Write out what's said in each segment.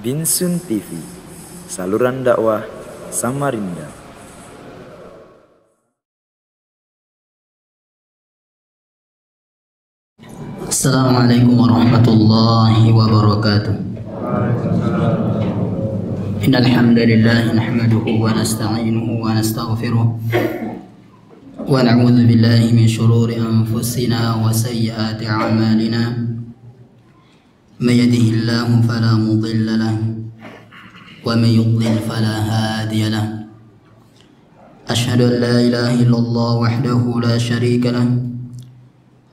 Binsun TV, saluran dakwah Samarinda. Assalamualaikum warahmatullahi wabarakatuh. Innal hamdalillah nahmaduhu wa nasta'inuhu wa nastaghfiruh wa na'udzu billahi min shururi anfusina wa sayyiati a'malina. Man yahdihillahu fala mudilla lahu wa man yudlil fala hadiya lahu. Asyhadu an la ilaha illallah wahdahu la syarika lahu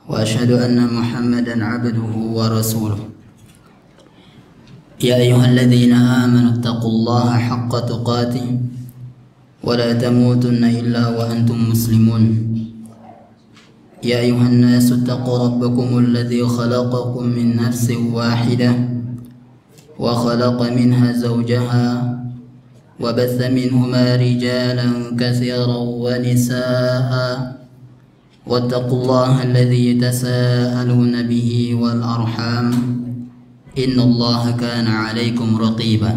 wa asyhadu anna Muhammadan abduhu wa rasuluh. Ya ayyuhalladzina amanu taqullaha haqqa tuqatih wa la tamutunna illa wa antum muslimun. Ya ayyuhan nasu taqu rabbakumul ladzi khalaqakum min nafsin wahidah wa khalaqa minha zawjaha wa batha minhuma rijalan katsiran wa nisaa'a wattaqullaha alladzi tasaaluna bihi wal arham innallaha kana 'alaikum raqiba.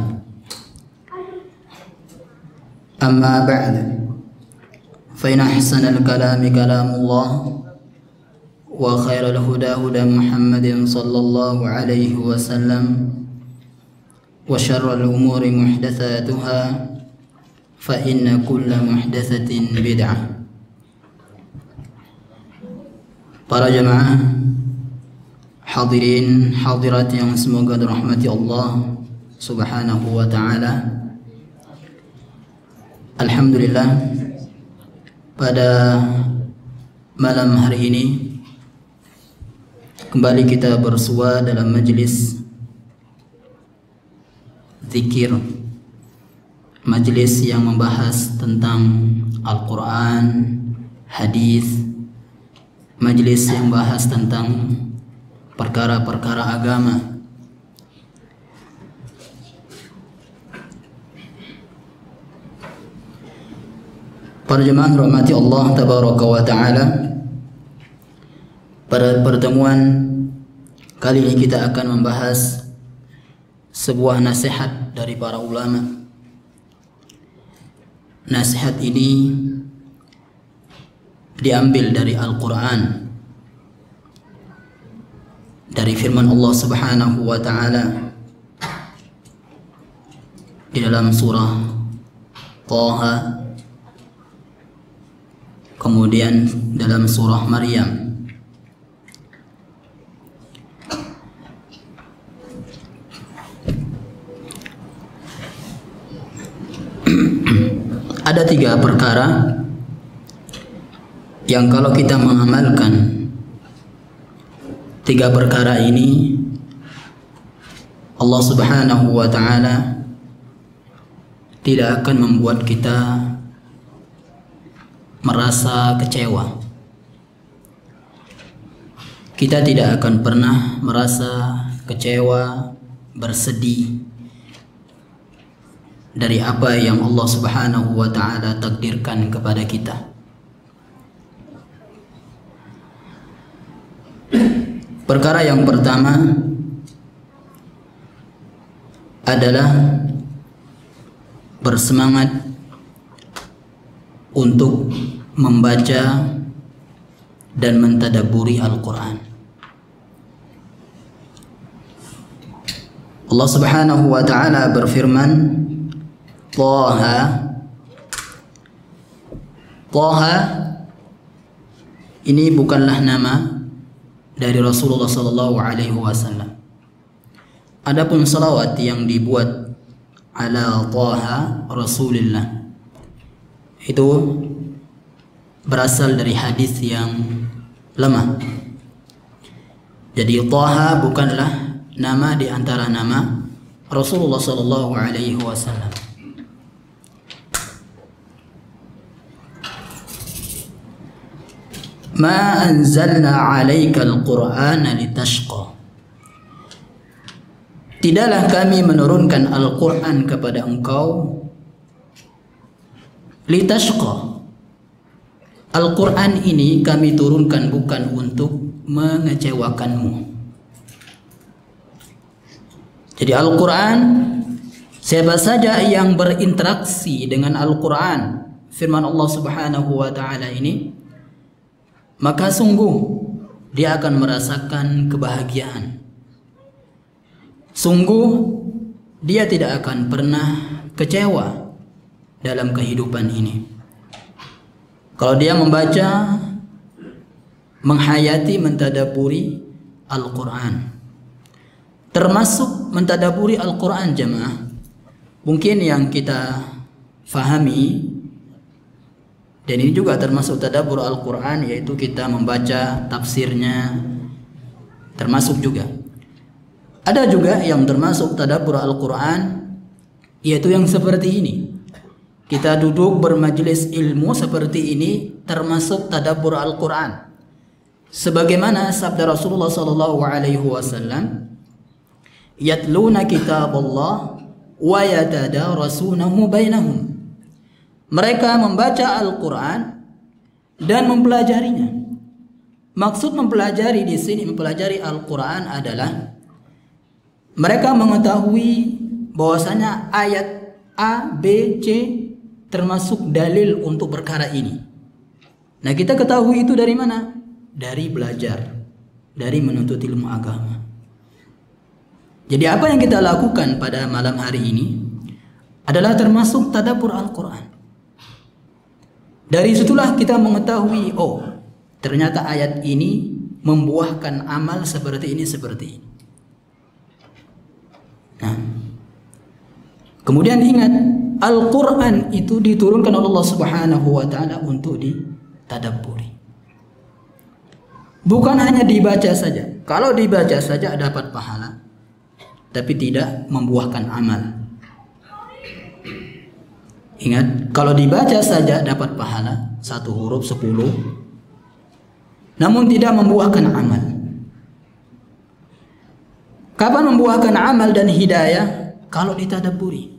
Amma ba'd, fa inna ahsanal kalami kalamullah wa khairal huda huda Muhammadin sallallahu alaihi wasallam wa syarrul umuri muhdatsatuha fa inna kulla muhdatsatin bid'ah. Para jamaah hadirin hadirat yang semoga dirahmati Allah subhanahu wa ta'ala, alhamdulillah pada malam hari ini kembali kita bersua dalam majlis zikir, majlis yang membahas tentang Al-Quran, hadis, majlis yang bahas tentang perkara-perkara agama. Para jemaah rahmati Allah tabaraka wa ta'ala, pada pertemuan kali ini kita akan membahas sebuah nasihat dari para ulama. Nasihat ini diambil dari Al-Quran, dari firman Allah subhanahu wa ta'ala di dalam surah Taha, kemudian dalam surah Maryam. Ada 3 perkara yang kalau kita mengamalkan 3 perkara ini, Allah subhanahu wa ta'ala tidak akan membuat kita merasa kecewa. Kita tidak akan pernah merasa kecewa, bersedih dari apa yang Allah subhanahu wa ta'ala takdirkan kepada kita. Perkara yang pertama adalah bersemangat untuk membaca dan mentadabburi Al-Quran. Allah subhanahu wa ta'ala berfirman, Taha. Taha ini bukanlah nama dari Rasulullah sallallahu alaihi wasallam. Adapun salawat yang dibuat ala Taha Rasulillah itu berasal dari hadis yang lemah. Jadi Taha bukanlah nama di antara nama Rasulullah sallallahu alaihi wasallam. Ma anzalna 'alaika al-Qur'ana litashqa. Tidaklah kami menurunkan Al-Qur'an kepada engkau litashqa. Al-Qur'an ini kami turunkan bukan untuk mengecewakanmu. Jadi Al-Quran Siapa saja yang berinteraksi dengan Al-Quran, firman Allah Subhanahu wa Ta'ala ini, maka sungguh dia akan merasakan kebahagiaan. Sungguh dia tidak akan pernah kecewa dalam kehidupan ini. Kalau dia membaca, menghayati, mentadaburi Al-Quran, termasuk mentadaburi Al-Quran jemaah, mungkin yang kita fahami, dan ini juga termasuk tadabbur Al-Quran, yaitu kita membaca tafsirnya, termasuk juga. Ada juga yang termasuk tadabbur Al-Quran, yaitu yang seperti ini. Kita duduk bermajelis ilmu seperti ini, termasuk tadabbur Al-Quran. Sebagaimana sabda Rasulullah SAW, yatluna kitab Allah wa yatadarasunahu bainahum. Mereka membaca Al-Quran dan mempelajarinya. Maksud mempelajari di sini, mempelajari Al-Quran adalah mereka mengetahui bahwasanya ayat A, B, C termasuk dalil untuk perkara ini. Nah, kita ketahui itu dari mana? Dari belajar, dari menuntut ilmu agama. Jadi apa yang kita lakukan pada malam hari ini adalah termasuk tadabbur Al-Quran. Dari situlah kita mengetahui, oh ternyata ayat ini membuahkan amal seperti ini, seperti ini. Nah, kemudian ingat, Al-Quran itu diturunkan oleh Allah Subhanahu wa Ta'ala untuk ditadabburi. Bukan hanya dibaca saja. Kalau dibaca saja dapat pahala, tapi tidak membuahkan amal. Ingat, kalau dibaca saja dapat pahala, 1 huruf 10, namun tidak membuahkan amal. Kapan membuahkan amal dan hidayah? Kalau ditadabburi.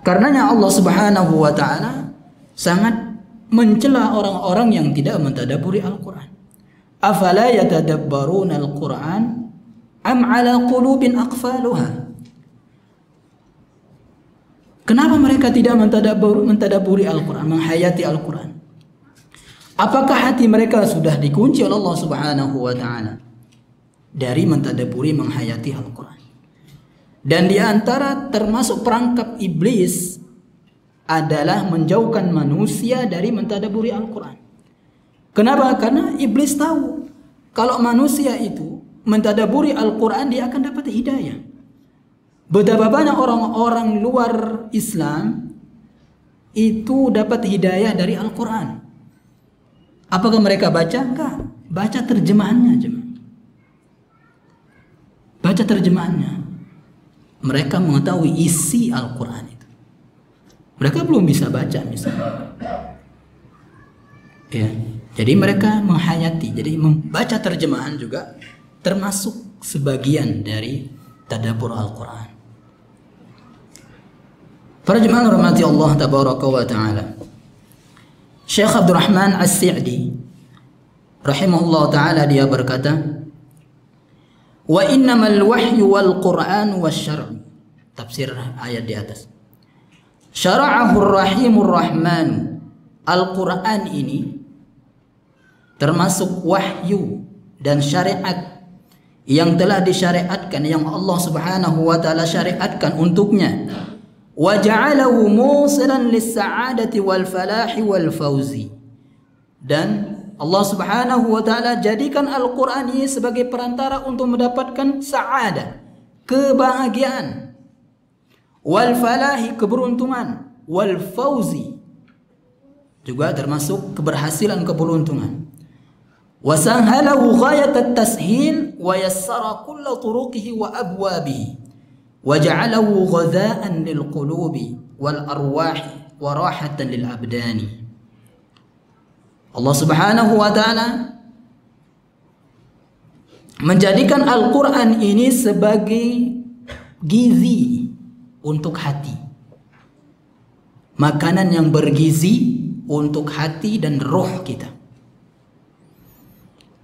Karenanya Allah Subhanahu wa Ta'ala sangat mencela orang-orang yang tidak mentadabburi Al-Quran. Afala yatadabbaruna Al-Quran am ala qulubin aqfaluha. Kenapa mereka tidak mentadabburi Al-Quran, menghayati Al-Quran? Apakah hati mereka sudah dikunci oleh Allah Subhanahu wa Ta'ala dari mentadabburi, menghayati Al-Quran? Dan di antara termasuk perangkap iblis adalah menjauhkan manusia dari mentadabburi Al-Quran. Kenapa? Karena iblis tahu kalau manusia itu mentadabburi Al-Quran, dia akan dapat hidayah. Betapa banyak orang-orang luar Islam itu dapat hidayah dari Al-Quran. Apakah mereka baca? Enggak. Baca terjemahannya aja. Baca terjemahannya. Mereka mengetahui isi Al-Quran itu. Mereka belum bisa baca misalnya. Ya. Jadi mereka menghayati. Jadi membaca terjemahan juga termasuk sebagian dari tadabbur Al-Quran. Para jemaah rahmati Allah tabaraka wa ta'ala, Syekh Abdurrahman As-Sa'di rahimahullah ta'ala, dia berkata, wa innamal wahyu wal Qur'an wasyar'u. Tafsir ayat di atas. Syara'ahur rahimur rahman. Al-Quran ini termasuk wahyu dan syariat yang telah disyariatkan, yang Allah Subhanahu wa Ta'ala syariatkan untuknya. Wa ja'alahu musilan lis-sa'adati wal falahi wal fawzi. Dan Allah Subhanahu wa Ta'ala jadikan Al-Quran ini sebagai perantara untuk mendapatkan sa'adah, kebahagiaan, wal falahi, keberuntungan, wal fawzi, juga termasuk keberhasilan, keberuntungan. Wa sahhalahu ghayat at-tashil wa yassara kulla turuqihi wa abwabihi wa ja'alahu ghadha'an lil qulubi wal arwahi wa rahatan lil abdani. Allah Subhanahu wa Ta'ala menjadikan Al-Quran ini sebagai gizi untuk hati, makanan yang bergizi untuk hati dan roh kita.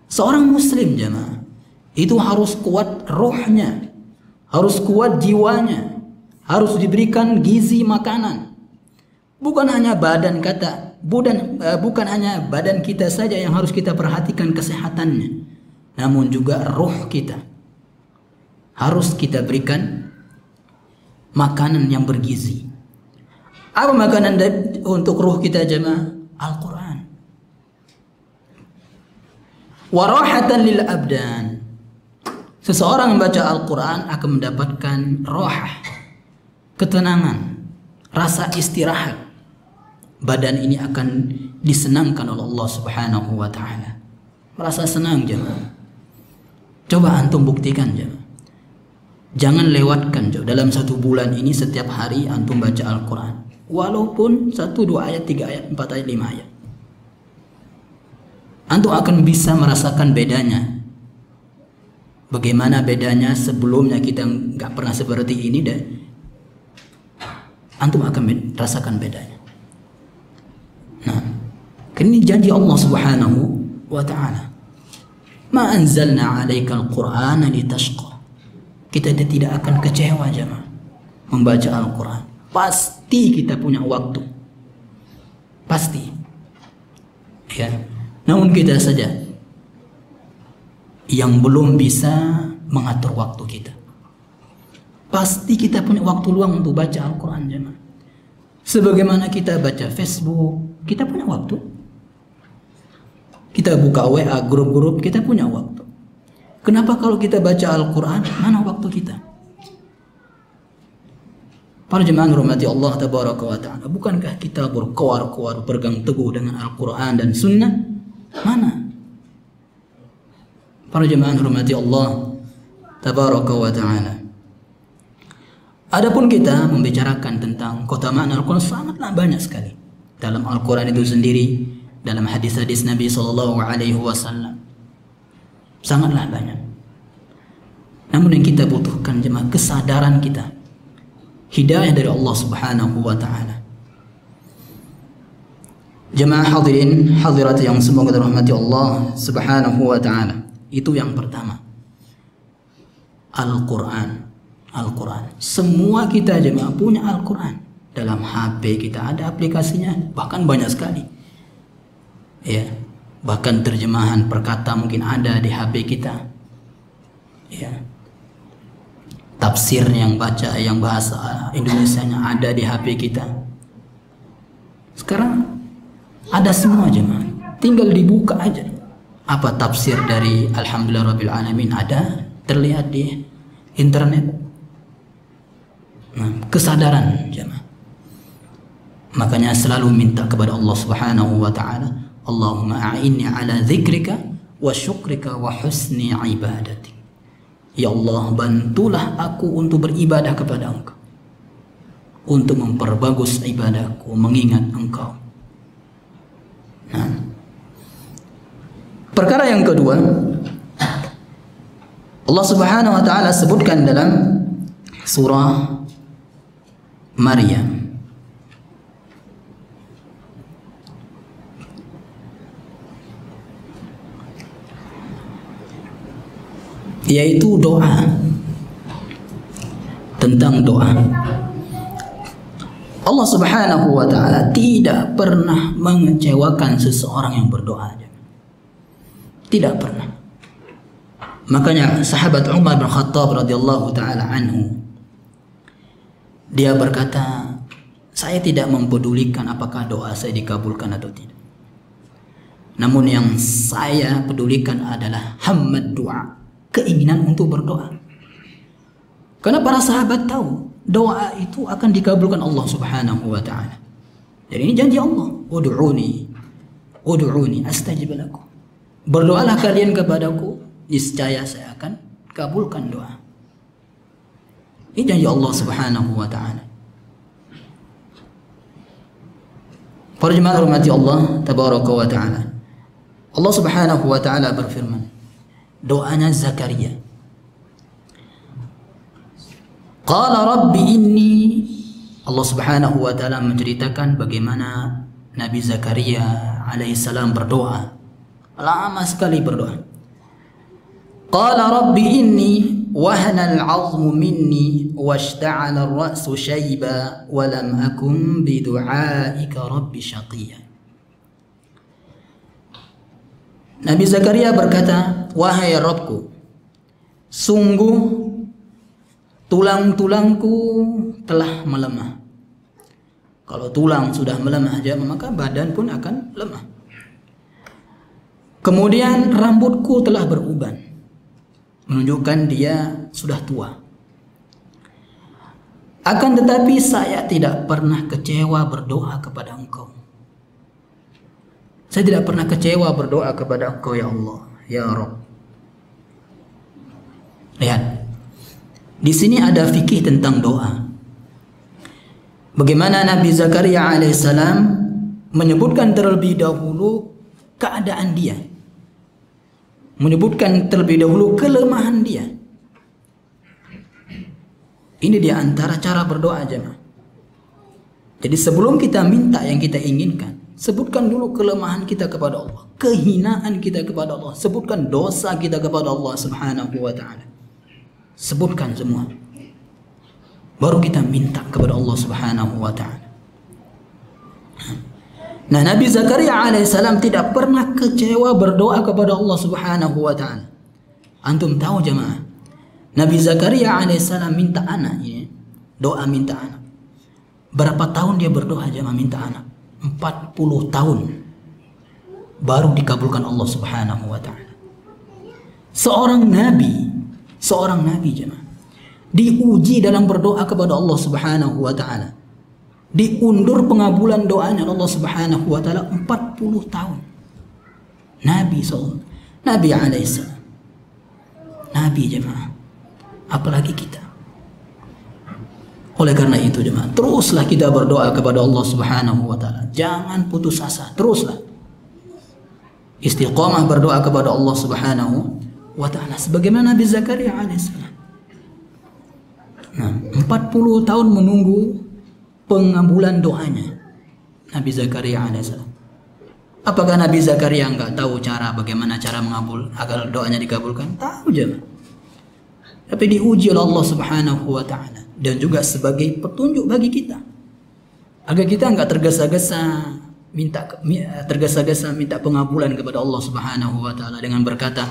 Seorang muslim jemaah itu harus kuat rohnya, harus kuat jiwanya, harus diberikan gizi makanan. Bukan hanya bukan hanya badan kita saja yang harus kita perhatikan kesehatannya, namun juga roh kita harus kita berikan makanan yang bergizi. Apa makanan untuk roh kita jemaah? Al-Quran. Warahatan lil abdan. Seseorang membaca Al-Quran akan mendapatkan rohah, ketenangan, rasa istirahat. Badan ini akan disenangkan oleh Allah Subhanahu wa ta'ala. Merasa senang jemaah. Coba antum buktikan jemaah. Jangan lewatkan jemaah. Dalam 1 bulan ini setiap hari antum baca Al-Quran. Walaupun 1, 2 ayat, 3 ayat, 4 ayat, 5 ayat. Antum akan bisa merasakan bedanya. Bagaimana bedanya sebelumnya kita nggak pernah seperti ini dan antum akan rasakan bedanya. Nah, ini janji Allah Subhanahu wa ta'ala. Ma anzalna 'alaikal Qur'ana litashqa. Kita tidak akan kecewa jemaah membaca Al-Quran. Pasti kita punya waktu. Pasti. Ya. Namun kita saja yang belum bisa mengatur waktu kita. Pasti kita punya waktu luang untuk baca Al-Quran jemaah. Sebagaimana kita baca Facebook, kita punya waktu. Kita buka WA, grup-grup, kita punya waktu. Kenapa kalau kita baca Al-Quran, mana waktu kita? Para jemaah rahmati Allah tabaraka wa ta'ala, bukankah kita berkoar-koar berpegang teguh dengan Al-Quran dan Sunnah? Mana? Para jemaah rahmati Allah tabaraka wa ta'ala. Adapun kita membicarakan tentang keutamaan Al-Quran sangatlah banyak sekali. Dalam Al-Quran itu sendiri, dalam hadis-hadis Nabi SAW, sangatlah banyak. Namun yang kita butuhkan jemaah kesadaran kita, hidayah dari Allah Subhanahu wa ta'ala. Jemaah hadirin hadirat yang semoga dirahmati Allah Subhanahu wa ta'ala. Itu yang pertama. Al-Quran. Al-Quran. Semua kita jemaah punya Al-Quran. Dalam HP kita ada aplikasinya, bahkan banyak sekali. Ya, bahkan terjemahan perkata mungkin ada di HP kita. Ya. Tafsir yang baca yang bahasa Indonesianya ada di HP kita. Sekarang ada semua jemaah. Tinggal dibuka aja. Apa tafsir dari Alhamdulillah Rabbil Alamin ada terlihat di internet. Nah, kesadaran jemaah. Makanya selalu minta kepada Allah Subhanahu wa ta'ala, Allahumma a'inni ala dzikrika wa syukrika wa husni ibadatik. Ya Allah, bantulah aku untuk beribadah kepada Engkau, untuk memperbagus ibadahku, mengingat Engkau. Nah, perkara yang kedua, Allah Subhanahu wa ta'ala sebutkan dalam surah Maryam, yaitu doa. Tentang doa, Allah Subhanahu wa ta'ala tidak pernah mengecewakan seseorang yang berdoa. Tidak pernah. Makanya sahabat Umar bin Khattab radhiyallahu ta'ala anhu, dia berkata, saya tidak mempedulikan apakah doa saya dikabulkan atau tidak. Namun yang saya pedulikan adalah hammad doa, keinginan untuk berdoa. Karena para sahabat tahu doa itu akan dikabulkan Allah Subhanahu wa ta'ala. Jadi ini janji Allah, ud'uni astajib lakum. Berdoalah kalian kepadaku, niscaya saya akan kabulkan doa. Ini janji Allah Subhanahu wa ta'ala. Para jemaah rahmati Allah tabaraka wa ta'ala, Allah Subhanahu wa ta'ala berfirman, doanya Zakaria, qala rabbi inni. Allah Subhanahu wa ta'ala menceritakan bagaimana Nabi Zakaria alaihissalam berdoa. Lama sekali berdoa. Qala rabbi inni wahana al-'azmu minni washta'ala ar-ra'su shayba wa lam akum bi du'aika rabbi syaqiyya. Nabi Zakaria berkata, wahai Rabbku, sungguh tulang-tulangku telah melemah. Kalau tulang sudah melemah maka badan pun akan lemah. Kemudian rambutku telah beruban, menunjukkan dia sudah tua. Akan tetapi saya tidak pernah kecewa berdoa kepada Engkau. Saya tidak pernah kecewa berdoa kepada Engkau ya Allah, ya Rabb. Lihat, di sini ada fikih tentang doa. Bagaimana Nabi Zakaria alaihissalam menyebutkan terlebih dahulu keadaan dia, menyebutkan terlebih dahulu kelemahan dia. Ini di antara cara berdoa jemaah. Jadi sebelum kita minta yang kita inginkan, sebutkan dulu kelemahan kita kepada Allah, kehinaan kita kepada Allah, sebutkan dosa kita kepada Allah Subhanahu wa ta'ala. Sebutkan semua, baru kita minta kepada Allah Subhanahu wa ta'ala. Nah, Nabi Zakaria alaihissalam tidak pernah kecewa berdoa kepada Allah Subhanahu wa ta'ala. Antum tahu jemaah, Nabi Zakaria alaihissalam minta anak ini, doa minta anak. Berapa tahun dia berdoa jemaah minta anak? 40 tahun baru dikabulkan Allah Subhanahu wa ta'ala. Seorang nabi jemaah diuji dalam berdoa kepada Allah Subhanahu wa ta'ala, diundur pengabulan doanya Allah Subhanahu wa ta'ala 40 tahun. Nabi alaihissalam, nabi jemaah, apalagi kita. Oleh karena itu jemaah, teruslah kita berdoa kepada Allah Subhanahu wa ta'ala, jangan putus asa, teruslah istiqamah berdoa kepada Allah Subhanahu wa ta'ala sebagaimana Nabi Zakaria alaihissalam. Nah, 40 tahun menunggu pengabulan doanya Nabi Zakaria alaihissalam. Apakah Nabi Zakaria enggak tahu bagaimana cara mengabul agar doanya dikabulkan? Tahu jemaah. Tapi diuji oleh Allah Subhanahu wa ta'ala, dan juga sebagai petunjuk bagi kita agar kita enggak tergesa-gesa minta pengabulan kepada Allah Subhanahu wa ta'ala dengan berkata,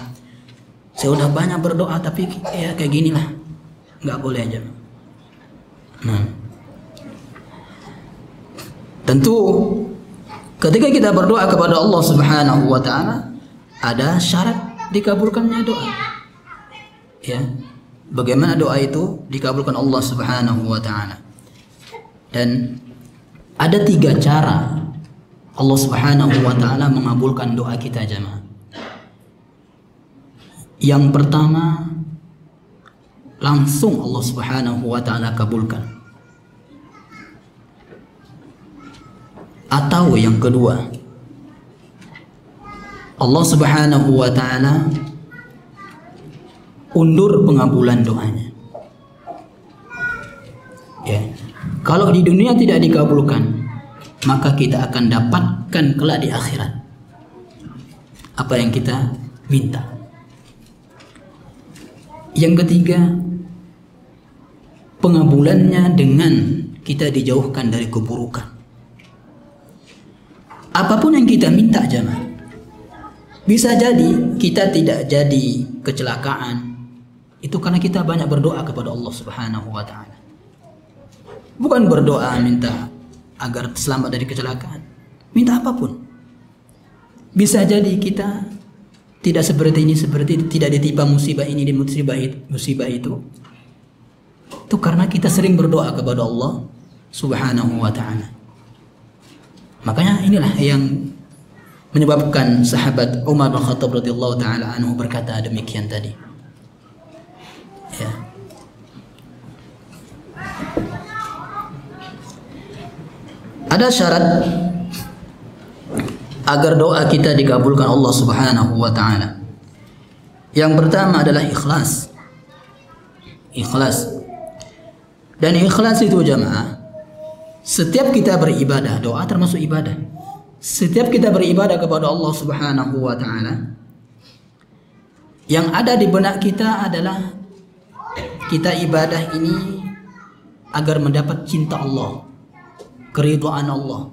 saya udah banyak berdoa tapi ya kayak ginilah. Enggak boleh aja. Nah, tentu ketika kita berdoa kepada Allah Subhanahu wa ta'ala ada syarat dikabulkannya doa. Ya. Bagaimana doa itu dikabulkan Allah Subhanahu wa ta'ala? Dan ada 3 cara Allah Subhanahu wa ta'ala mengabulkan doa kita jemaah. Yang pertama, langsung Allah Subhanahu wa ta'ala kabulkan. Atau yang kedua, Allah Subhanahu wa ta'ala undur pengabulan doanya. Ya. Kalau di dunia tidak dikabulkan, maka kita akan dapatkan kelak di akhirat apa yang kita minta. Yang ketiga, pengabulannya dengan kita dijauhkan dari keburukan. Apapun yang kita minta jemaah, bisa jadi kita tidak jadi kecelakaan, itu karena kita banyak berdoa kepada Allah Subhanahu wa ta'ala. Bukan berdoa minta agar selamat dari kecelakaan, minta apapun. Bisa jadi kita tidak seperti ini, tidak ditimpa musibah ini dan musibah itu. Itu karena kita sering berdoa kepada Allah Subhanahu wa ta'ala. Makanya inilah yang menyebabkan sahabat Umar bin Khattab radhiyallahu taala anhu berkata demikian tadi. Ya. Ada syarat agar doa kita dikabulkan Allah Subhanahu wa ta'ala. Yang pertama adalah ikhlas. Ikhlas. Dan ikhlas itu jamaah, setiap kita beribadah, doa termasuk ibadah. Setiap kita beribadah kepada Allah Subhanahu wa ta'ala, yang ada di benak kita adalah kita ibadah ini agar mendapat cinta Allah, keridhaan Allah.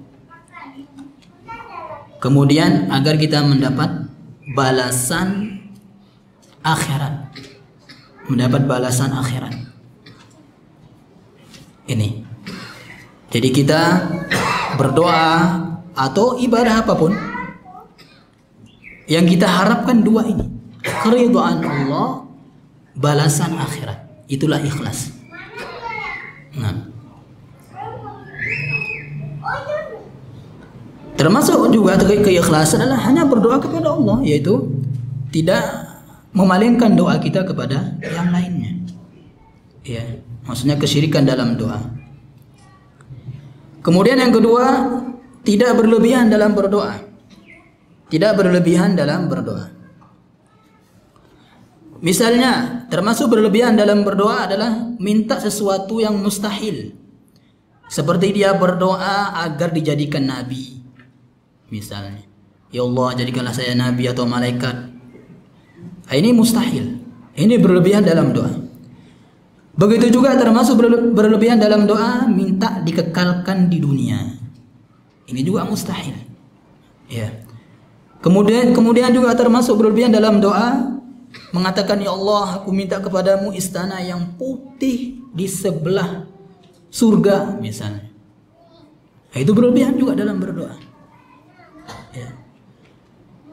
Kemudian agar kita mendapat balasan akhirat. Mendapat balasan akhirat. Ini. Jadi kita berdoa atau ibadah apapun yang kita harapkan dua ini. Keridhaan Allah, balasan akhirat. Itulah ikhlas. Nah. Termasuk juga keikhlasan adalah hanya berdoa kepada Allah, yaitu tidak memalingkan doa kita kepada yang lainnya. Ya, maksudnya kesyirikan dalam doa. Kemudian yang kedua, tidak berlebihan dalam berdoa. Tidak berlebihan dalam berdoa. Misalnya, termasuk berlebihan dalam berdoa adalah minta sesuatu yang mustahil. Seperti dia berdoa agar dijadikan nabi. Misalnya, ya Allah jadikanlah saya nabi atau malaikat. Ini mustahil. Ini berlebihan dalam doa. Begitu juga termasuk berlebihan dalam doa minta dikekalkan di dunia. Ini juga mustahil. Ya. Kemudian juga termasuk berlebihan dalam doa mengatakan, ya Allah aku minta kepadamu istana yang putih di sebelah surga misalnya. Itu berlebihan juga dalam berdoa. Ya.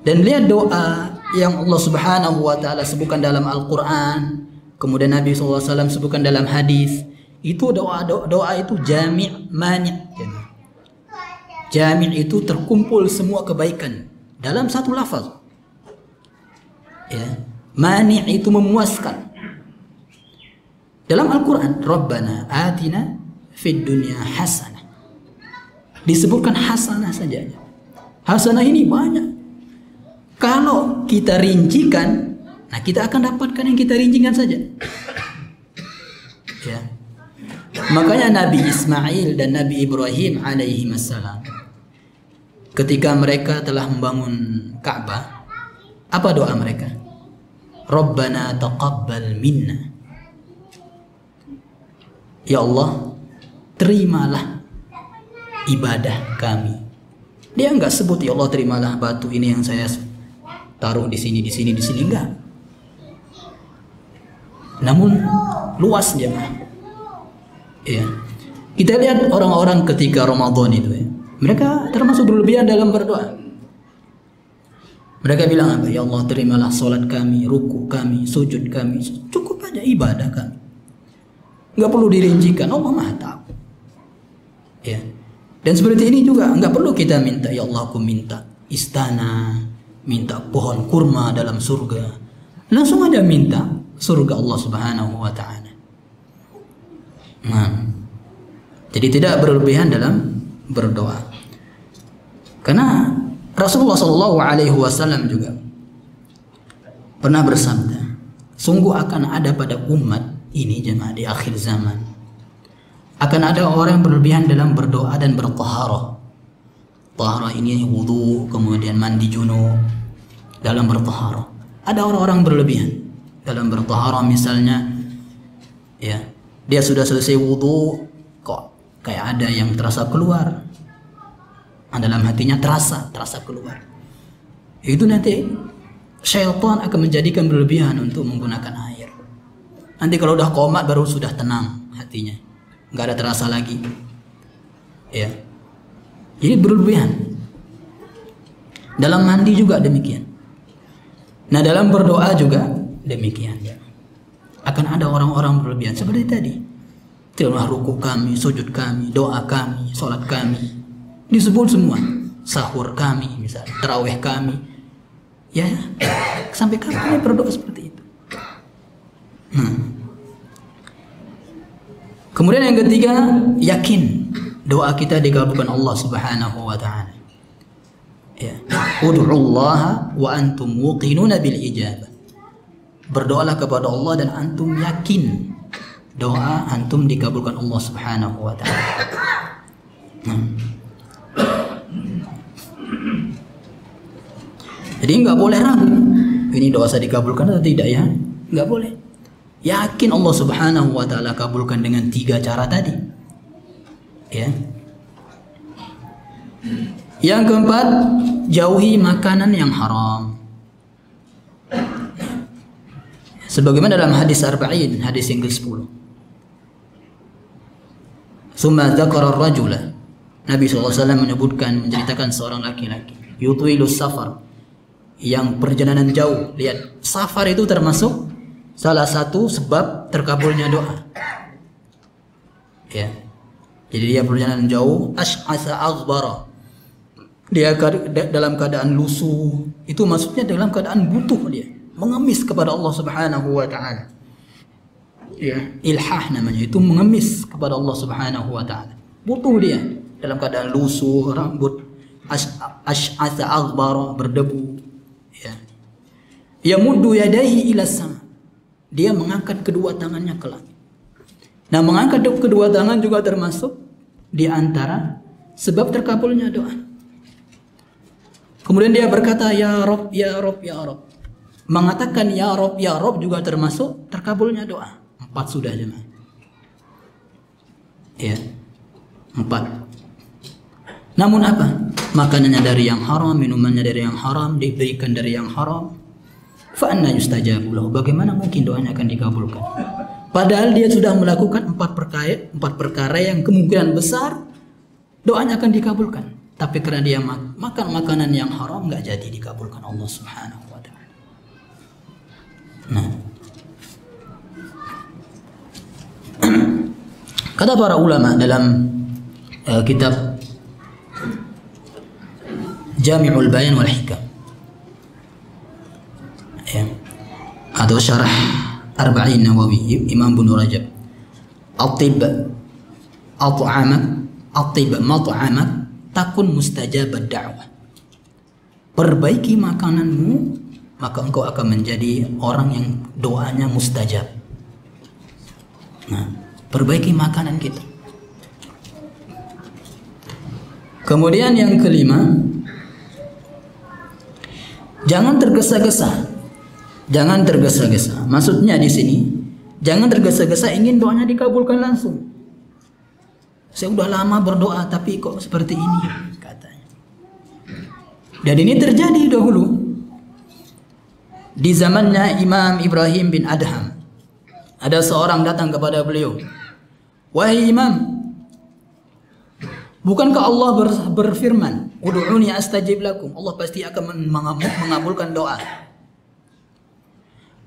Dan lihat doa yang Allah Subhanahu wa taala sebutkan dalam Al-Qur'an, kemudian Nabi SAW sebutkan dalam hadis, itu doa itu jami' mani'. Jami' itu terkumpul semua kebaikan dalam satu lafaz. Ya. Mani' itu memuaskan. Dalam Al-Qur'an, Rabbana atina fid dunya hasanah. Disebutkan hasanah saja. Hasanah ini banyak. Kalau kita rincikan, nah kita akan dapatkan yang kita rincikan saja. Ya. Makanya Nabi Ismail dan Nabi Ibrahim alaihi wassalam, ketika mereka telah membangun Ka'bah, apa doa mereka? Rabbana taqabbal minna. Ya Allah, terimalah ibadah kami. Dia enggak sebut ya Allah terimalah batu ini yang saya taruh di sini enggak. Namun luas jemaah. Ya. Kita lihat orang-orang ketika Ramadan itu ya. Mereka termasuk berlebihan dalam berdoa. Mereka bilang apa? Ya Allah terimalah salat kami, ruku kami, sujud kami. Cukup aja ibadah kami. Enggak perlu dirincikan. Allah Maha tahu. Ya. Dan seperti ini juga enggak perlu kita minta ya Allah aku minta istana, minta pohon kurma dalam surga. Langsung aja minta surga Allah Subhanahu wa taala. Nah, jadi tidak berlebihan dalam berdoa. Karena Rasulullah SAW juga pernah bersabda, sungguh akan ada pada umat ini jemaah di akhir zaman akan ada orang yang berlebihan dalam berdoa dan bertaharah. Taharah ini wudu, kemudian mandi junub dalam bertaharah. Ada orang-orang berlebihan dalam bertaharah, misalnya ya, dia sudah selesai wudu kok kayak ada yang terasa keluar. Dalam hatinya terasa keluar. Itu nanti syaitan akan menjadikan berlebihan untuk menggunakan air. Nanti kalau udah qomat baru sudah tenang hatinya. Nggak ada terasa lagi. Ya. Jadi berlebihan. Dalam mandi juga demikian. Nah, dalam berdoa juga demikian. Akan ada orang-orang berlebihan seperti tadi. Terimalah ruku kami, sujud kami, doa kami, salat kami. Disebut semua. Sahur kami, misalnya, tarawih kami. Ya, sampai kapan berdoa seperti itu? Kemudian yang ketiga, yakin doa kita dikabulkan Allah Subhanahu wa taala. Ya. Ud'ullaha wa antum muqinuna bil ijabah. Berdoalah kepada Allah dan antum yakin doa antum dikabulkan Allah Subhanahu wa taala. Jadi enggak boleh ragu. Ini doa saya dikabulkan atau tidak ya? Enggak boleh. yakin Allah Subhanahu wa taala kabulkan dengan 3 cara tadi. Ya. Yang keempat, jauhi makanan yang haram. Sebagaimana dalam hadis Arba'in, hadis yang ke-10. Tsumma dzakara ar-rajula. Nabi SAW menyebutkan, menceritakan seorang laki-laki yutwilus safar, yang perjalanan jauh. Lihat, safar itu termasuk salah satu sebab terkabulnya doa. Ya. Jadi dia perjalanan jauh, ash'asa aghbara. Dia dalam keadaan lusuh, itu maksudnya dalam keadaan butuh dia, mengemis kepada Allah Subhanahu wa taala. Ya, ilhah namanya, itu mengemis kepada Allah Subhanahu wa taala. Butuh dia dalam keadaan lusuh, rambut ash'asa aghbara, berdebu. Ya. Yamuddu yadayhi ila sama. Dia mengangkat kedua tangannya ke langit. Nah, mengangkat kedua tangan juga termasuk di antara sebab terkabulnya doa. Kemudian dia berkata, ya Rob, ya Rob, ya Rob. Mengatakan ya Rob juga termasuk terkabulnya doa. 4 sudah jemaah. Ya, 4. Namun apa? Makanannya dari yang haram, minumannya dari yang haram, diberikan dari yang haram. Fa anna yustajabu lahu. Bagaimana mungkin doanya akan dikabulkan? Padahal dia sudah melakukan 4 perkara yang kemungkinan besar doanya akan dikabulkan. Tapi karena dia makan makanan yang haram, nggak jadi dikabulkan Allah Subhanahu wa taala. Nah, kata para ulama dalam kitab Jami'ul Bayan wal Hikam, ya, atau syarah Arba'in Nawawi Imam Ibnu Rajab, at-tib mat'amak takun mustajabad da'wah. Perbaiki makananmu, maka engkau akan menjadi orang yang doanya mustajab. Nah, perbaiki makanan kita. Kemudian yang kelima, jangan tergesa-gesa. Jangan tergesa-gesa. Maksudnya di sini, jangan tergesa-gesa ingin doanya dikabulkan langsung. Saya udah lama berdoa tapi kok seperti ini, katanya. Dan ini terjadi dahulu di zamannya Imam Ibrahim bin Adham. Ada seorang datang kepada beliau, wahai Imam, bukankah Allah berfirman, ud'uni astajib lakum, Allah pasti akan mengabulkan doa.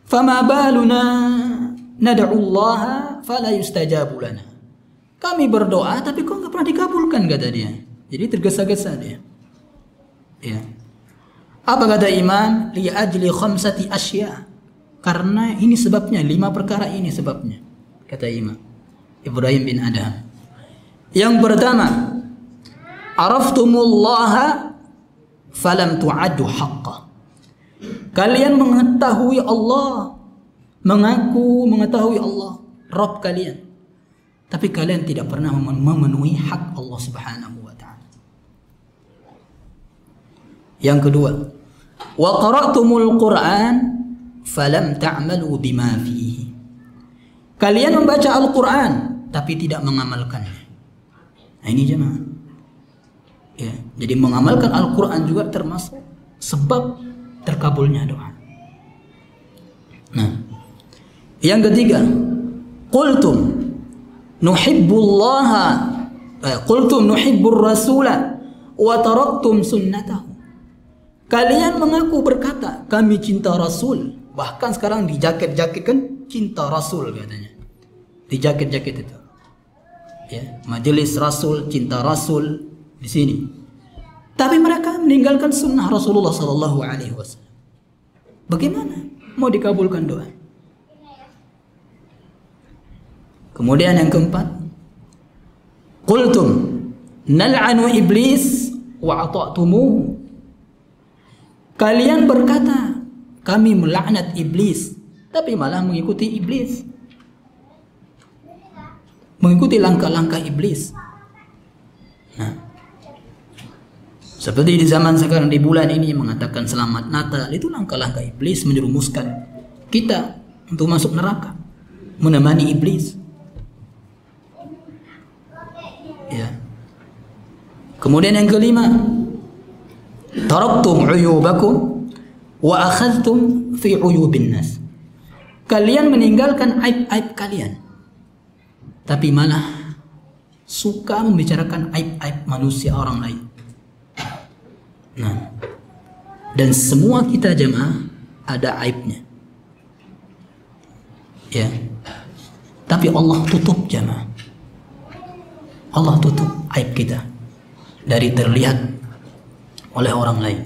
Fama baluna nad'u Allah fala yustajabu lana. Kami berdoa tapi kok nggak pernah dikabulkan, kata dia. Jadi tergesa-gesa dia. Ya. Apa kata Imam? Li ajli khamsati asya. Karena ini sebabnya, 5 perkara ini sebabnya, kata Imam Ibrahim bin Adham. Yang pertama, araftumullaha falam tu'addu haqqa. Kalian mengetahui Allah, mengaku mengetahui Allah, Rabb kalian, tapi kalian tidak pernah memenuhi hak Allah Subhanahu wa taala. Yang kedua, wa qara'tumul Qur'an falam ta'malu bima fihi. Kalian membaca Al-Qur'an tapi tidak mengamalkannya. Nah, ini jemaah. Ya, jadi mengamalkan Al-Qur'an juga termasuk sebab terkabulnya doa. Nah, yang ketiga, qultum nuhibbur rasula wa taraktum sunnatahu. Kalian mengaku berkata kami cinta Rasul, bahkan sekarang di jaket-jaket kan cinta Rasul katanya, di jaket-jaket itu, ya, majelis Rasul, cinta Rasul di sini. Tapi mereka meninggalkan sunnah Rasulullah Sallallahu Alaihi Wasallam. Bagaimana mau dikabulkan doa? Kemudian yang keempat, qultum nal'anu iblis wa ata'tumuhu. Kalian berkata kami melaknat iblis, tapi malah mengikuti iblis, mengikuti langkah-langkah iblis. Nah, seperti di zaman sekarang, di bulan ini mengatakan selamat Natal, itu langkah-langkah iblis menjerumuskan kita untuk masuk neraka. menemani iblis. Ya. Kemudian yang kelima, taraktum uyubakum wa akhadtum fi uyubin nas. Kalian meninggalkan aib-aib kalian, tapi malah suka membicarakan aib-aib manusia orang lain. Nah, dan semua kita jemaah ada aibnya. Ya. Tapi Allah tutup jemaah. Allah tutup aib kita dari terlihat oleh orang lain.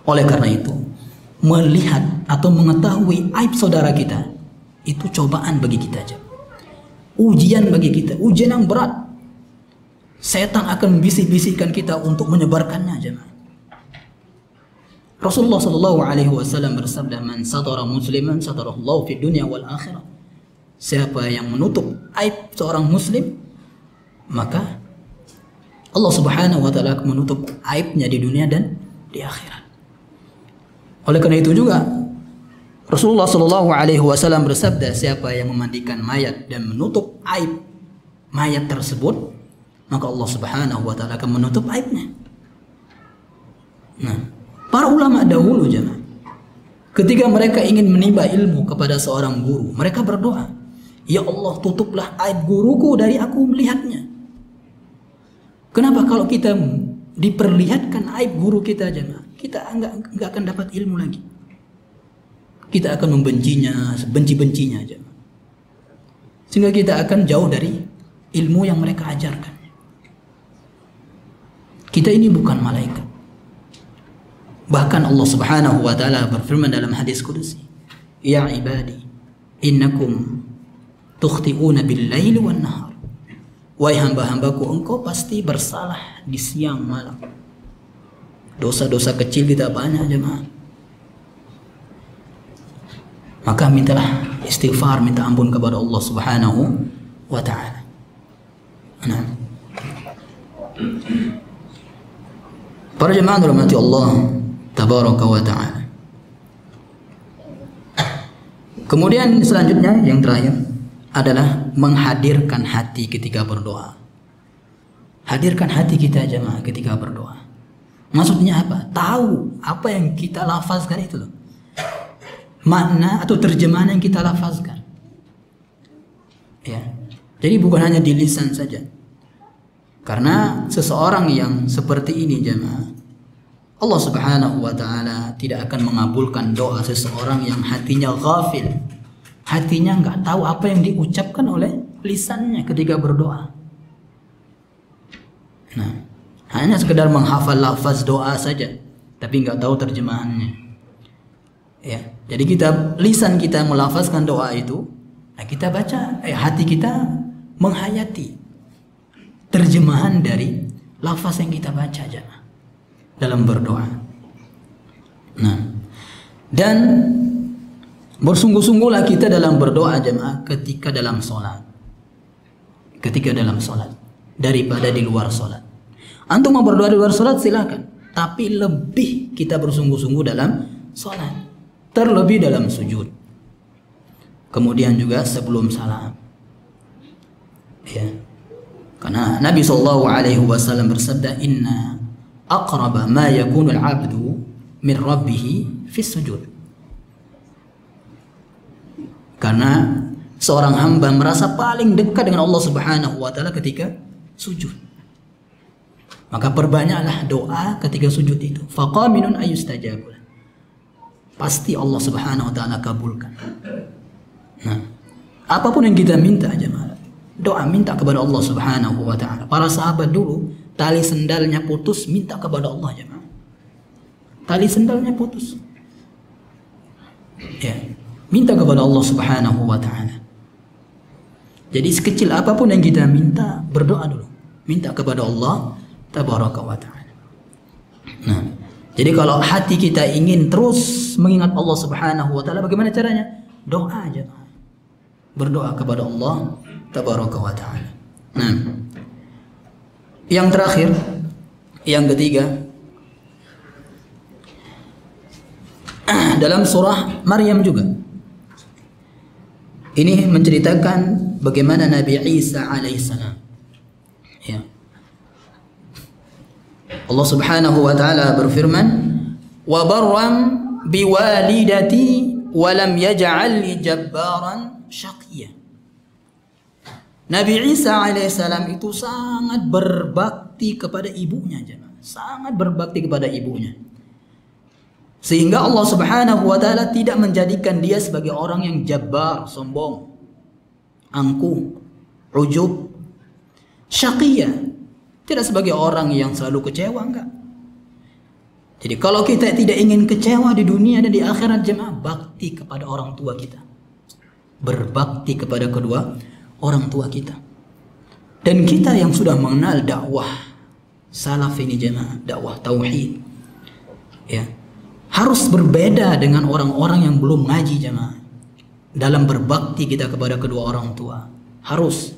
Oleh karena itu, melihat atau mengetahui aib saudara kita itu cobaan bagi kita aja. Ujian bagi kita, ujian yang berat. Setan akan bisik-bisikkan kita untuk menyebarkannya aja. Rasulullah sallallahu alaihi wasallam bersabda, "Man satara musliman satarallahu fid dunya wal akhirah." Siapa yang menutup aib seorang muslim, maka Allah Subhanahu wa taala akan menutup aibnya di dunia dan di akhirat. Oleh karena itu juga Rasulullah sallallahu alaihi wasallam bersabda, siapa yang memandikan mayat dan menutup aib mayat tersebut, maka Allah Subhanahu wa taala akan menutup aibnya. Nah, para ulama dahulu jemaah, ketika mereka ingin menimba ilmu kepada seorang guru, mereka berdoa, "Ya Allah, tutuplah aib guruku dari aku melihatnya." Kenapa kalau kita diperlihatkan aib guru kita jemaah, kita enggak akan dapat ilmu lagi. Kita akan membencinya, sebenci-bencinya jemaah. Sehingga kita akan jauh dari ilmu yang mereka ajarkan. Kita ini bukan malaikat. Bahkan Allah Subhanahu wa taala berfirman dalam hadis qudsi, "Ya ibadi, innakum tukhti'una bil-laili wan-nahar." Wahai hamba-hambaku, engkau pasti bersalah di siang malam. Dosa-dosa kecil kita banyak jemaah. Maka mintalah istighfar, minta ampun kepada Allah Subhanahu wa taala. Nah, para jemaah dirahmati Allah tabaraka wa ta'ala. Kemudian selanjutnya yang terakhir adalah menghadirkan hati ketika berdoa. Hadirkan hati kita jemaah ketika berdoa. Maksudnya apa? Tahu apa yang kita lafazkan itu loh. Makna atau terjemahan yang kita lafazkan. Ya. Jadi bukan hanya di lisan saja. Karena seseorang yang seperti ini jemaah, Allah Subhanahu wa taala tidak akan mengabulkan doa seseorang yang hatinya ghafil. Hatinya nggak tahu apa yang diucapkan oleh lisannya ketika berdoa. Nah, hanya sekedar menghafal lafaz doa saja, tapi nggak tahu terjemahannya. Ya, jadi lisan kita melafazkan doa itu, nah kita baca, hati kita menghayati terjemahan dari lafaz yang kita baca aja dalam berdoa. Nah, dan bersungguh-sungguhlah kita dalam berdoa jemaah ketika dalam sholat. Ketika dalam sholat daripada di luar sholat. Antum mau berdoa di luar sholat silakan, tapi lebih kita bersungguh-sungguh dalam sholat, terlebih dalam sujud. Kemudian juga sebelum salam. Ya. Karena Nabi SAW bersabda, "Inna aqraba ma yakunu al-'abdu min rabbih fi sujud." Karena seorang hamba merasa paling dekat dengan Allah Subhanahu wa taala ketika sujud. Maka perbanyaklah doa ketika sujud itu. Faqaminun ayustajab. Pasti Allah Subhanahu wa taala kabulkan. Nah, apapun yang kita minta jemaah, doa minta kepada Allah Subhanahu wa taala. Para sahabat dulu tali sendalnya putus, minta kepada Allah jemaah. Tali sendalnya putus. Ya. Minta kepada Allah Subhanahu wa ta'ala. Jadi sekecil apapun yang kita minta, berdoa dulu. Minta kepada Allah tabaraka wa ta'ala. Nah, jadi kalau hati kita ingin terus mengingat Allah Subhanahu wa ta'ala, bagaimana caranya? Doa aja. Berdoa kepada Allah tabaraka wa ta'ala. Nah, yang terakhir, yang ketiga, dalam surah Maryam juga Ini menceritakan bagaimana Nabi Isa alaihissalam. Ya. Allah Subhanahu wa taala berfirman, "Wa barram biwalidati wa lam yaj'alni jabbaran syaqiyya." Nabi Isa alaihissalam itu sangat berbakti kepada ibunya, jemaah. Sangat berbakti kepada ibunya. Sehingga Allah Subhanahu wa taala tidak menjadikan dia sebagai orang yang jabbar, sombong, angkuh, ujub, syaqiyah. Tidak sebagai orang yang selalu kecewa, enggak. Jadi kalau kita tidak ingin kecewa di dunia dan di akhirat, jemaah, bakti kepada orang tua kita. Berbakti kepada kedua orang tua kita. Dan kita yang sudah mengenal dakwah salaf ini, jemaah, dakwah tauhid, ya, harus berbeda dengan orang-orang yang belum ngaji, jemaah, dalam berbakti kita kepada kedua orang tua. Harus,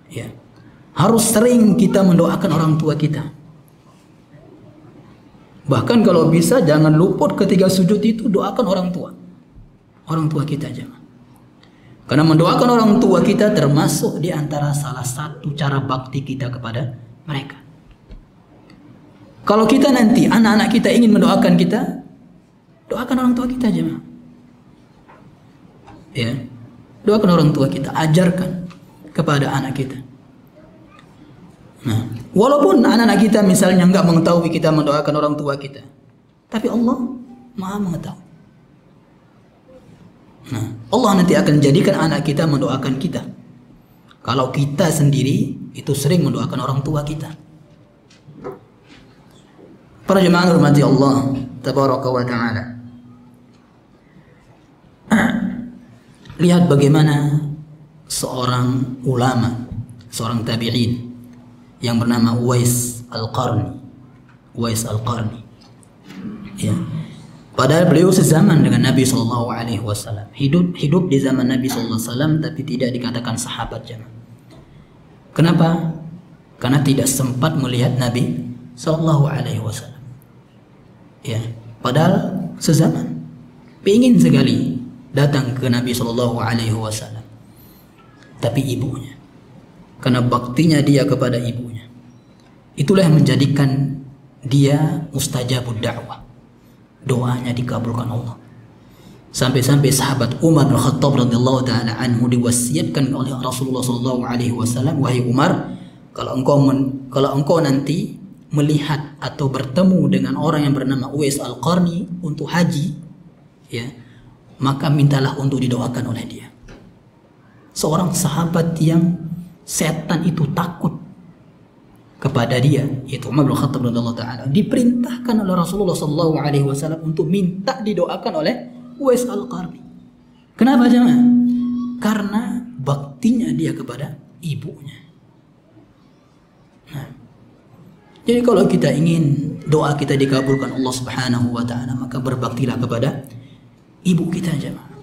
ya, harus sering kita mendoakan orang tua kita. Bahkan kalau bisa jangan luput ketika sujud itu doakan orang tua kita, jemaah. Karena mendoakan orang tua kita termasuk di antara salah satu cara bakti kita kepada mereka. Kalau kita nanti anak-anak kita ingin mendoakan kita, doakan orang tua kita, jemaah. Ya, doakan orang tua kita, ajarkan kepada anak kita. Nah, walaupun anak-anak kita misalnya nggak mengetahui kita mendoakan orang tua kita, tapi Allah Maha mengetahui. Nah, Allah nanti akan jadikan anak kita mendoakan kita. Kalau kita sendiri itu sering mendoakan orang tua kita. Para jemaah hormati Allah Tabaraka wa Ta'ala. Lihat bagaimana seorang ulama, seorang tabi'in yang bernama Uwais Al-Qarni. Uwais Al-Qarni. Ya. Padahal beliau sezaman dengan Nabi SAW. Hidup di zaman Nabi SAW, tapi tidak dikatakan sahabat, jemaah. Kenapa? Karena tidak sempat melihat Nabi SAW. Ya. Padahal sezaman, ingin sekali datang ke Nabi SAW. Tapi ibunya, karena baktinya dia kepada ibunya, itulah yang menjadikan dia mustajabud da'wah. Doanya dikabulkan Allah. Sampai-sampai sahabat Umar bin Khattab radhiyallahu taala anhu diwasiatkan oleh Rasulullah sallallahu alaihi wasallam, "Wahai Umar, kalau engkau nanti melihat atau bertemu dengan orang yang bernama Uwais Al-Qarni untuk haji, ya, maka mintalah untuk didoakan oleh dia." Seorang sahabat yang setan itu takut kepada dia, yaitu Umar bin Khattab radhiyallahu taala, diperintahkan oleh Rasulullah sallallahu alaihi wasallam untuk minta didoakan oleh Uwais Al-Qarni. Kenapa, jemaah? Karena baktinya dia kepada ibunya. Nah, jadi kalau kita ingin doa kita dikabulkan Allah Subhanahu wa taala, maka berbaktilah kepada ibu kita, jemaah.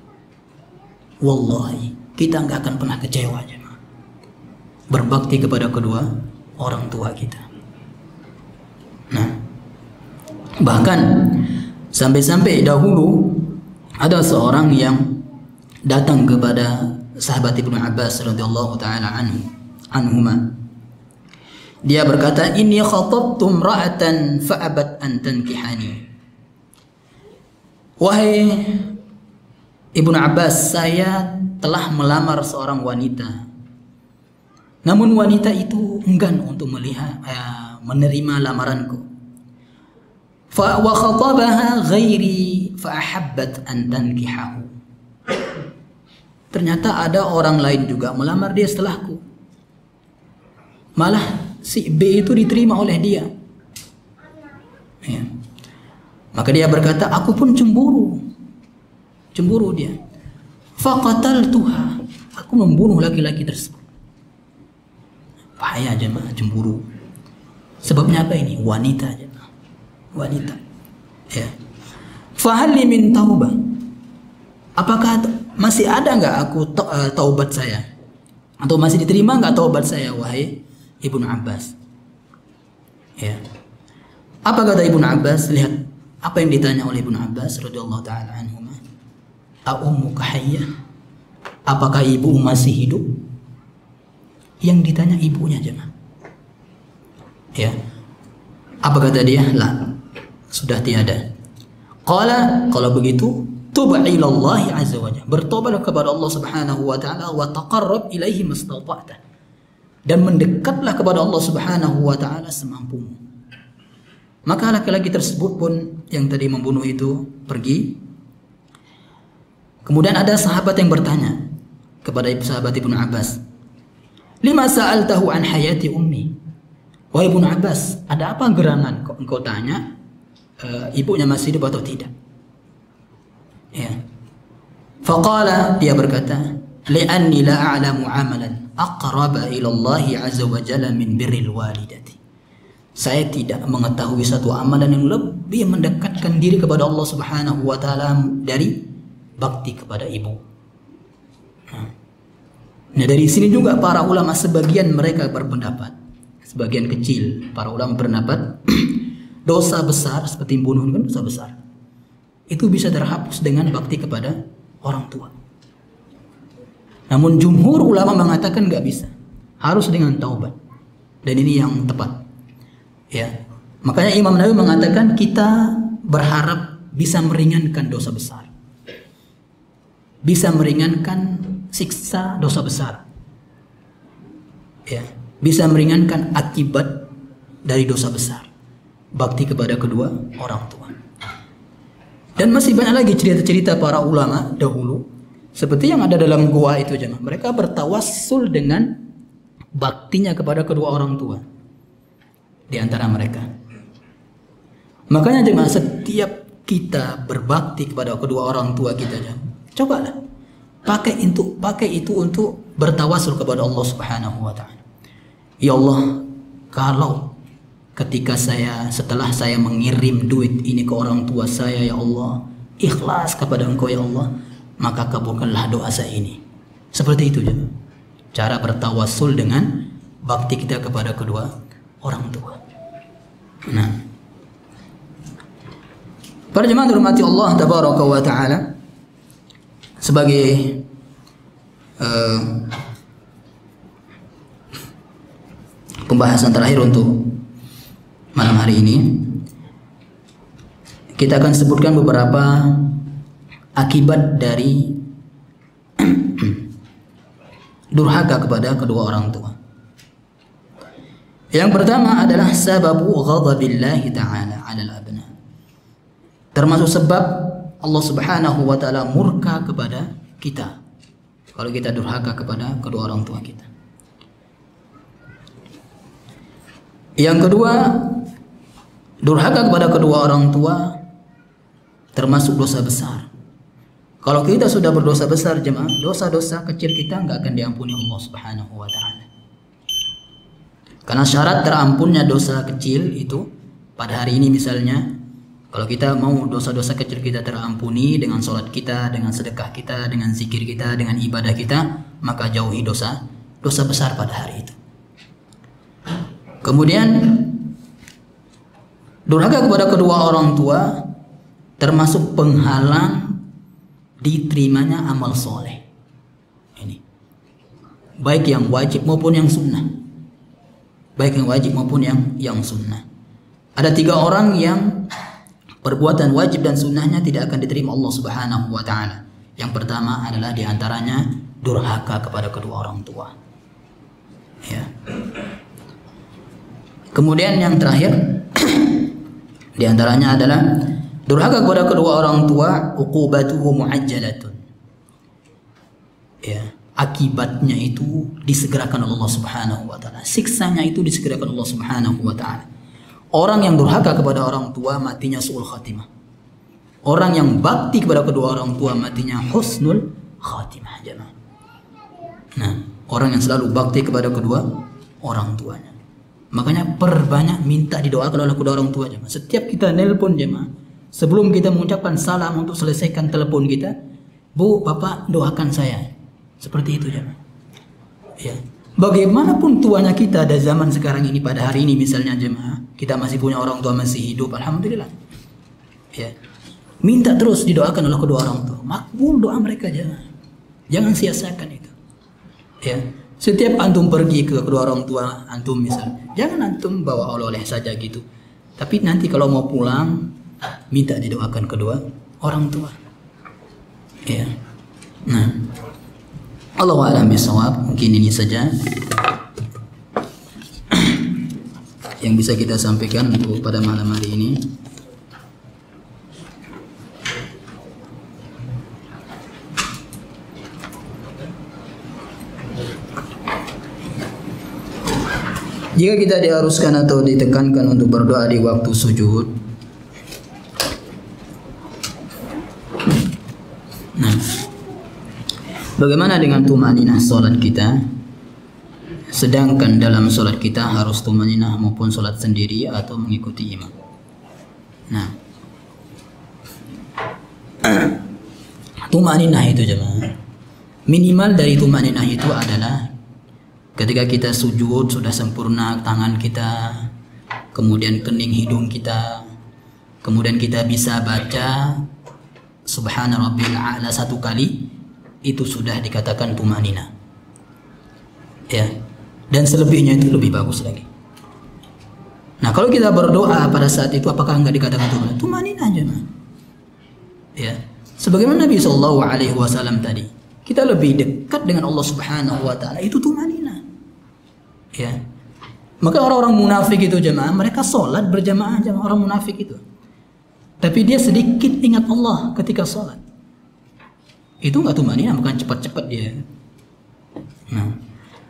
Wallahi, kita nggak akan pernah kecewa, jemaah. Berbakti kepada kedua orang tua kita. Nah, bahkan sampai-sampai dahulu ada seorang yang datang kepada sahabat Ibnu Abbas radhiyallahu taala anhuma. Dia berkata, "Inni khatabtu imra'atan fa'abat an tankihani." Wahai Ibnu Abbas, saya telah melamar seorang wanita, namun wanita itu enggan untuk menerima lamaranku. Fa wa khatabaha ghairi fa ahabbat an tankihahu. Ternyata ada orang lain juga melamar dia setelahku. Malah si B itu diterima oleh dia. Ya. Maka dia berkata, aku pun cemburu. Cemburu dia. Fa qataltuha. Aku membunuh laki-laki tersebut. Bahaya, jemaah, cemburu. Sebabnya apa ini? Wanita, jemaah. Wanita. Ya. Fahali min taubah. Apakah masih ada nggak aku taubat saya? Atau masih diterima nggak taubat saya, wahai Ibnu Abbas? Ya. Apa kata Ibnu Abbas? Lihat apa yang ditanya oleh Ibnu Abbas radhiyallahu taala anhu. A ummuka hayyah? apakah ibu masih hidup? Yang ditanya ibunya jemaah. Ya. Apa kata dia? La, sudah tiada. Qala, kalau begitu, tub ila Allah azza wa jalla. Bertobatlah kepada Allah Subhanahu wa taala wa taqarrab ilaihi mastata'ta. Dan mendekatlah kepada Allah Subhanahu wa taala semampumu. Maka laki-laki tersebut pun yang tadi membunuh itu pergi. Kemudian ada sahabat yang bertanya kepada sahabat Ibnu Abbas, "Lima sa'altahu an hayati ummi?" Wahai Ibnu Abbas, ada apa gerangan kok engkau tanya ibunya masih hidup atau tidak? Ya. Faqala, dia berkata, "Li'anni la a'lamu 'amalan aqraba ila Allah 'azza wa jalla min birril walidati." Saya tidak mengetahui satu amalan yang lebih mendekatkan diri kepada Allah Subhanahu wa taala dari bakti kepada ibu. Nah, dari sini juga para ulama sebagian mereka berpendapat, sebagian kecil para ulama berpendapat dosa besar seperti membunuh kan dosa besar itu bisa terhapus dengan bakti kepada orang tua. Namun jumhur ulama mengatakan nggak bisa, harus dengan taubat. Dan ini yang tepat. Ya, makanya Imam Nawawi mengatakan kita berharap bisa meringankan dosa besar, bisa meringankan siksa dosa besar, ya, bisa meringankan akibat dari dosa besar, bakti kepada kedua orang tua. Dan masih banyak lagi cerita-cerita para ulama dahulu, seperti yang ada dalam gua itu jemaah. Mereka bertawassul dengan baktinya kepada kedua orang tua di antara mereka. Makanya jemaah, setiap kita berbakti kepada kedua orang tua kita, cobalah pakai itu untuk bertawassul kepada Allah Subhanahu wa taala. Ya Allah, kalau ketika setelah saya mengirim duit ini ke orang tua saya, ya Allah, ikhlas kepada Engkau ya Allah, maka kabulkanlah doa saya ini. Seperti itu ya, cara bertawassul dengan bakti kita kepada kedua orang tua. Nah, para jemaah dirahmati Allah tabaraka wa taala, sebagai pembahasan terakhir untuk malam hari ini, kita akan sebutkan beberapa akibat dari durhaka kepada kedua orang tua. Yang pertama adalah sababu ghadabillahi ta'ala 'alal abna. Termasuk sebab Allah Subhanahu wa taala murka kepada kita kalau kita durhaka kepada kedua orang tua kita. Yang kedua, durhaka kepada kedua orang tua termasuk dosa besar. Kalau kita sudah berdosa besar jemaah, dosa-dosa kecil kita nggak akan diampuni Allah Subhanahu wa taala. Karena syarat terampunnya dosa kecil itu pada hari ini misalnya, kalau kita mau dosa-dosa kecil kita terampuni dengan sholat kita, dengan sedekah kita, dengan zikir kita, dengan ibadah kita, maka jauhi dosa besar pada hari itu. Kemudian durhaka kepada kedua orang tua termasuk penghalang diterimanya amal soleh. Ini baik yang wajib maupun yang sunnah. Baik yang wajib maupun yang sunnah. Ada 3 orang yang perbuatan wajib dan sunnahnya tidak akan diterima Allah Subhanahu wa taala. Yang pertama adalah diantaranya durhaka kepada kedua orang tua. Ya. Kemudian yang terakhir diantaranya adalah durhaka kepada kedua orang tua uqubatuhu muajjalatun. Ya, akibatnya itu disegerakan Allah Subhanahu wa taala. Siksanya itu disegerakan Allah Subhanahu wa taala. Orang yang durhaka kepada orang tua matinya su'ul khatimah. Orang yang bakti kepada kedua orang tua matinya husnul khatimah jemaah. Nah, orang yang selalu bakti kepada kedua orang tuanya, makanya perbanyak minta didoakan oleh kedua orang tua jemaah. Setiap kita nelpon jemaah, sebelum kita mengucapkan salam untuk selesaikan telepon kita, Bu, Bapak doakan saya. Seperti itu jemaah. Ya. Bagaimanapun tuanya kita ada zaman sekarang ini, pada hari ini misalnya jemaah, kita masih punya orang tua masih hidup, alhamdulillah. Ya. Minta terus didoakan oleh kedua orang tua. Makbul doa mereka jemaah. Jangan sia-siakan itu. Ya. Setiap antum pergi ke kedua orang tua antum misalnya, jangan antum bawa oleh-oleh saja gitu. Tapi nanti kalau mau pulang, minta didoakan kedua orang tua. Ya. Nah, Allahu a'lam bishawab. Mungkin ini saja yang bisa kita sampaikan untuk pada malam hari ini. Jika kita diharuskan atau ditekankan untuk berdoa di waktu sujud, nah, bagaimana dengan tumaninah salat kita? Sedangkan dalam salat kita harus tumaninah maupun salat sendiri atau mengikuti imam. Nah, tumaninah itu jemaah, minimal dari tumaninah itu adalah ketika kita sujud sudah sempurna tangan kita, kemudian kening hidung kita, kemudian kita bisa baca Subhana Rabbil A'la 1 kali, itu sudah dikatakan tumanina. Ya. Dan selebihnya itu lebih bagus lagi. Nah, kalau kita berdoa pada saat itu apakah enggak dikatakan tumanina? Tumanina aja. Ya. Sebagaimana Nabi sallallahu alaihi wasallam tadi, kita lebih dekat dengan Allah Subhanahu wa taala, itu tumanina. Ya. Maka orang-orang munafik itu jemaah, mereka sholat berjamaah jemaah, orang munafik itu. Tapi dia sedikit ingat Allah ketika sholat. Itu enggak tumanina, bukan cepat-cepat dia. Nah,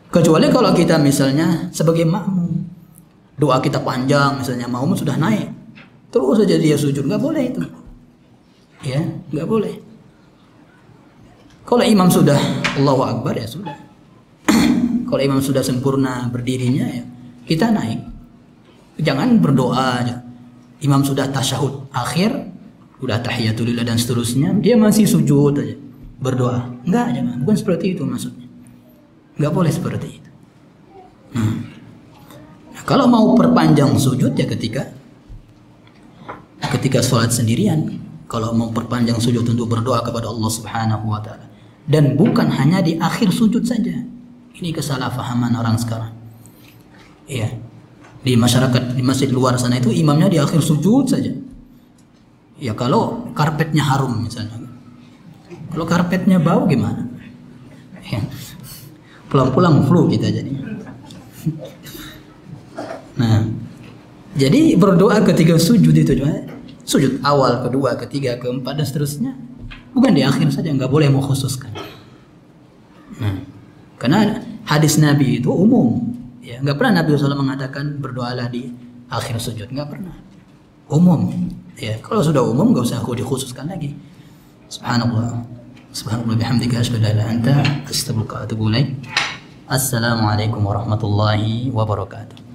kecuali kalau kita misalnya sebagai makmum, doa kita panjang misalnya, makmum sudah naik, terus saja dia sujud, enggak boleh itu. Ya, enggak boleh. Kalau imam sudah Allahu Akbar ya sudah. Kalau imam sudah sempurna berdirinya ya kita naik. Jangan berdoa aja. Imam sudah tasyahud akhir, udah tahiyatulillah dan seterusnya, dia masih sujud aja berdoa. Enggak, jangan. Bukan seperti itu maksudnya. Enggak boleh seperti itu. Nah, kalau mau perpanjang sujud ya ketika sholat sendirian. Kalau mau perpanjang sujud untuk berdoa kepada Allah Subhanahu wa taala. Dan bukan hanya di akhir sujud saja. Ini kesalahpahaman orang sekarang. Iya. Di masyarakat, di masjid luar sana itu imamnya di akhir sujud saja. Ya kalau karpetnya harum misalnya. Kalau karpetnya bau gimana? Ya. Pulang-pulang flu kita jadi. Nah, jadi berdoa ketika sujud itu sujud awal, kedua, ketiga, keempat dan seterusnya. Bukan di akhir saja, nggak boleh mengkhususkan. Nah, karena hadis Nabi itu umum, ya nggak pernah Nabi SAW mengatakan berdoalah di akhir sujud, nggak pernah. Umum, ya kalau sudah umum nggak usah dikhususkan lagi. Subhanallah, subhanallah bihamdika asyhadu an la ilaha illa anta astaghfiruka wa atubu ilaik. Assalamualaikum warahmatullahi wabarakatuh.